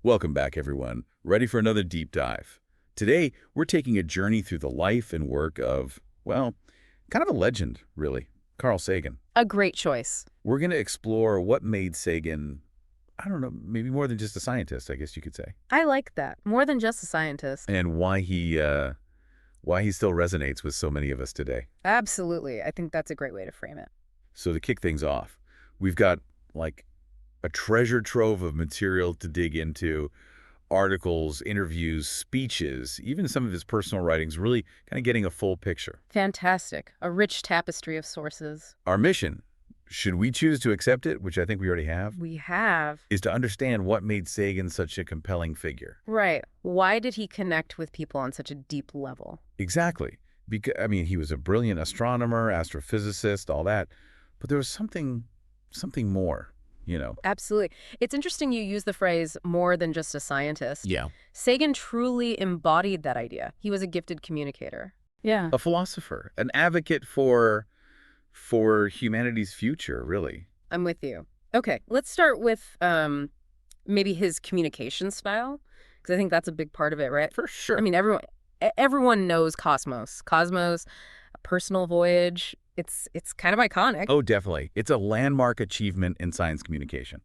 Welcome back, everyone. Ready for another deep dive. Today, we're taking a journey through the life and work of, well, kind of a legend, really, Carl Sagan. A great choice. We're going to explore what made Sagan, I don't know, maybe more than just a scientist, I guess you could say, I like that. More than just a scientist. and why he still resonates with so many of us today. Absolutely. I think that's a great way to frame it. So to kick things off, we've got, like, a treasure trove of material to dig into, articles, interviews, speeches, even some of his personal writings, really kind of getting a full picture. Fantastic. A rich tapestry of sources. Our mission, should we choose to accept it, which I think we already have, We have. is to understand what made Sagan such a compelling figure. Right. Why did he connect with people on such a deep level? Exactly. Because, I mean, he was a brilliant astronomer, astrophysicist, all that, but there was something more, you know. Absolutely. It's interesting you use the phrase more than just a scientist. Yeah. Sagan truly embodied that idea. He was a gifted communicator. Yeah. A philosopher, an advocate for humanity's future, really. I'm with you. Okay, let's start with maybe his communication style, because I think that's a big part of it, right? For sure. I mean, everyone knows Cosmos. Cosmos, A Personal Voyage. It's kind of iconic. Oh, definitely. It's a landmark achievement in science communication.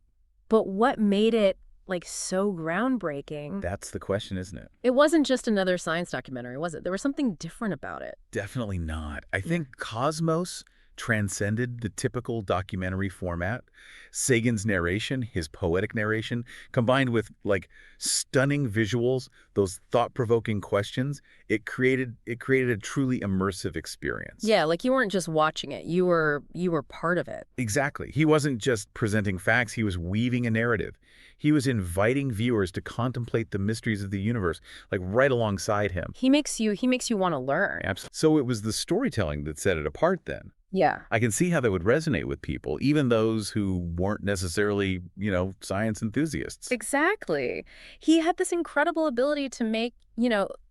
But what made it like so groundbreaking? That's the question, isn't it? It wasn't just another science documentary, was it? There was something different about it. Definitely not. I think Cosmos transcended the typical documentary format. Sagan's narration, his poetic narration, combined with, like, stunning visuals, those thought-provoking questions, it created a truly immersive experience. Yeah, like you weren't just watching it. You were part of it. Exactly. He wasn't just presenting facts, he was weaving a narrative. He was inviting viewers to contemplate the mysteries of the universe, like right alongside him. He makes you want to learn. Absolutely. So it was the storytelling that set it apart then. Yeah. I can see how that would resonate with people, even those who weren't necessarily, science enthusiasts. Exactly. He had this incredible ability to make,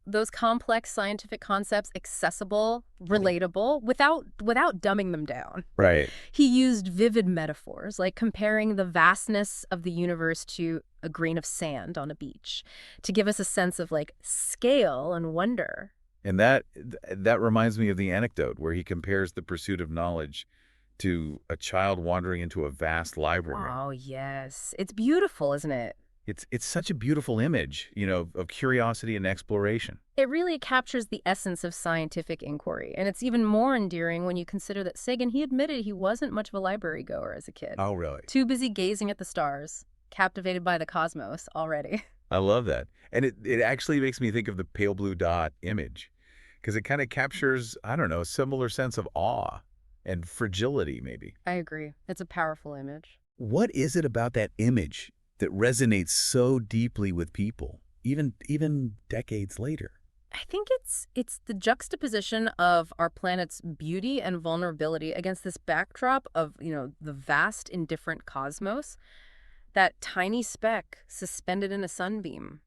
those complex scientific concepts accessible, relatable, without dumbing them down. Right. He used vivid metaphors, like comparing the vastness of the universe to a grain of sand on a beach, to give us a sense of, like, scale and wonder. And that reminds me of the anecdote where he compares the pursuit of knowledge to a child wandering into a vast library. Oh, yes. It's beautiful, isn't it? It's such a beautiful image, of curiosity and exploration. It really captures the essence of scientific inquiry, and it's even more endearing when you consider that Sagan, he admitted he wasn't much of a library goer as a kid. Oh, really? Too busy gazing at the stars, captivated by the cosmos already. I love that. And it actually makes me think of the pale blue dot image, because it kind of captures, I don't know, a similar sense of awe and fragility, maybe. I agree. It's a powerful image. What is it about that image that resonates so deeply with people, even decades later? I think it's the juxtaposition of our planet's beauty and vulnerability against this backdrop of, the vast, indifferent cosmos. That tiny speck suspended in a sunbeam.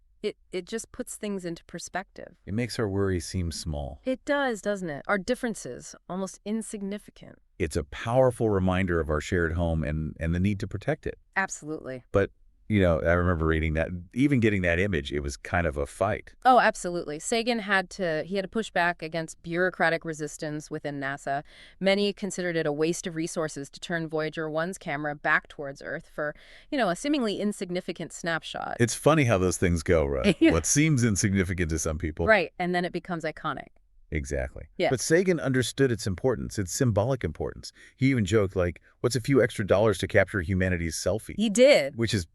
It just puts things into perspective. It makes our worries seem small. It does, doesn't it? Our differences, almost insignificant. It's a powerful reminder of our shared home and the need to protect it. Absolutely. But, I remember reading that, even getting that image, it was kind of a fight. Oh, absolutely. Sagan had to push back against bureaucratic resistance within NASA. Many considered it a waste of resources to turn Voyager 1's camera back towards Earth for, a seemingly insignificant snapshot. It's funny how those things go, right? Yeah. What seems insignificant to some people. Right, and then it becomes iconic. Exactly. Yeah. But Sagan understood its importance, its symbolic importance. He even joked, like, what's a few extra dollars to capture humanity's selfie? He did. Which is,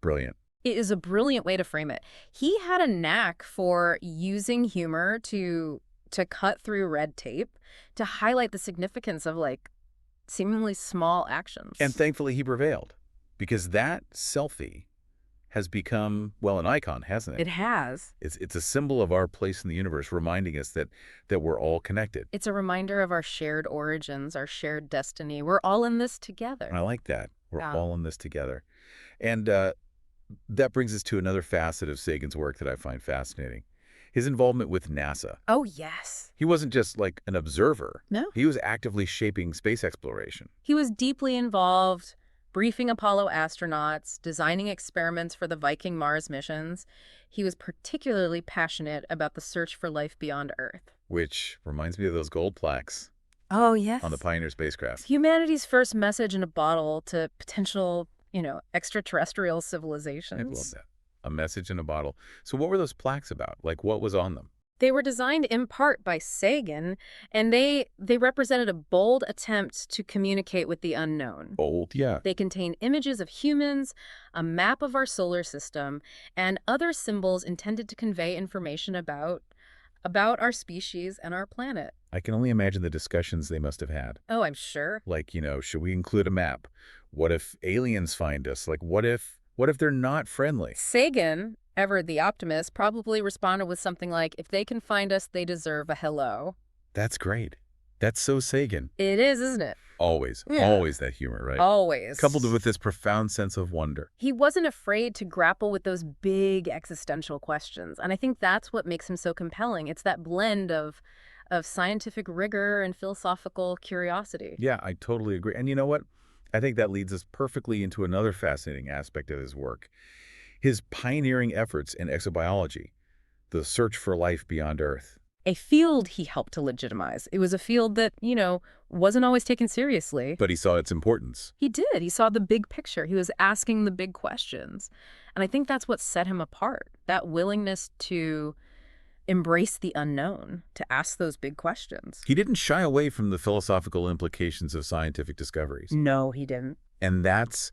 brilliant. It is a brilliant way to frame it. He had a knack for using humor to cut through red tape, to highlight the significance of, like, seemingly small actions. And thankfully he prevailed, because that selfie has become, well, an icon, hasn't it? It has. It's a symbol of our place in the universe, reminding us that we're all connected. It's a reminder of our shared origins, our shared destiny. We're all in this together. I like that. We're Yeah. all in this together. And that brings us to another facet of Sagan's work that I find fascinating. His involvement with NASA. Oh, yes. He wasn't just like an observer. No. He was actively shaping space exploration. He was deeply involved, briefing Apollo astronauts, designing experiments for the Viking Mars missions. He was particularly passionate about the search for life beyond Earth. Which reminds me of those gold plaques Oh, on the yes. Pioneer It's spacecraft. humanity's first message in a bottle to potential, extraterrestrial I love civilizations. that. A message in a bottle. So what were those plaques about? Like, what was on them? They were designed in part by Sagan, and they represented a bold attempt to communicate with the unknown. Gold? Yeah. They contain images of humans, a map of our solar system, and other symbols intended to convey information about our species and our planet. I can only imagine the discussions they must have had. Oh, I'm sure. Like, should we include a map? What if aliens find us? Like, what if they're not friendly? Sagan, ever the optimist, probably responded with something like, if they can find us, they deserve a hello. That's great. That's so Sagan. It is, isn't it? Always, Yeah. always that humor, right? Always. Coupled with this profound sense of wonder. He wasn't afraid to grapple with those big existential questions. And I think that's what makes him so compelling. It's that blend of scientific rigor and philosophical curiosity. Yeah, I totally agree. And you know what? I think that leads us perfectly into another fascinating aspect of his work. His pioneering efforts in exobiology, the search for life beyond Earth. A field he helped to legitimize. It was a field that, wasn't always taken seriously. But he saw its importance. He did. He saw the big picture. He was asking the big questions. And I think that's what set him apart, that willingness to embrace the unknown, to ask those big questions. He didn't shy away from the philosophical implications of scientific discoveries. No, he didn't. And that's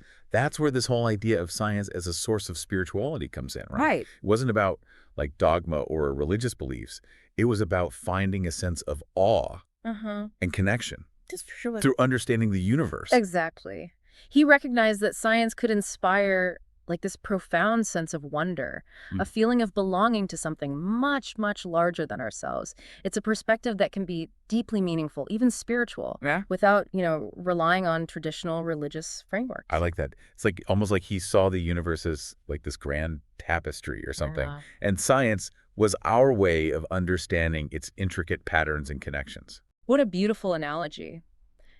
where this whole idea of science as a source of spirituality comes in, right? Right. It wasn't about like dogma or religious beliefs. It was about finding a sense of awe and connection Just for sure. through understanding the universe. Exactly. He recognized that science could inspire like this profound sense of wonder, a feeling of belonging to something much, much larger than ourselves. It's a perspective that can be deeply meaningful, even spiritual, without, relying on traditional religious frameworks. I like that. It's like almost like he saw the universe as like this grand tapestry or something. Yeah. And science was our way of understanding its intricate patterns and connections. What a beautiful analogy.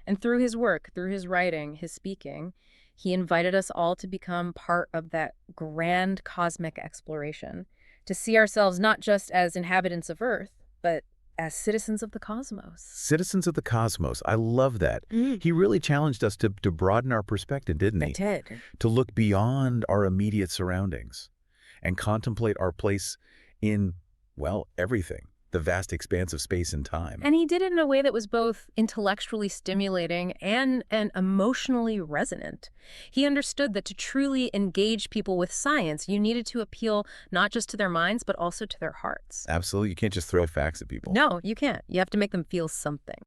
And through his work, through his writing, his speaking, he invited us all to become part of that grand cosmic exploration, to see ourselves not just as inhabitants of Earth, but as citizens of the cosmos. Citizens of the cosmos. I love that. He really challenged us to broaden our perspective, didn't he? did. To look beyond our immediate surroundings and contemplate our place in, well, everything, the vast expanse of space and time. And he did it in a way that was both intellectually stimulating and emotionally resonant. He understood that to truly engage people with science, you needed to appeal not just to their minds, but also to their hearts. Absolutely. You can't just throw facts at people. No, you can't. You have to make them feel something.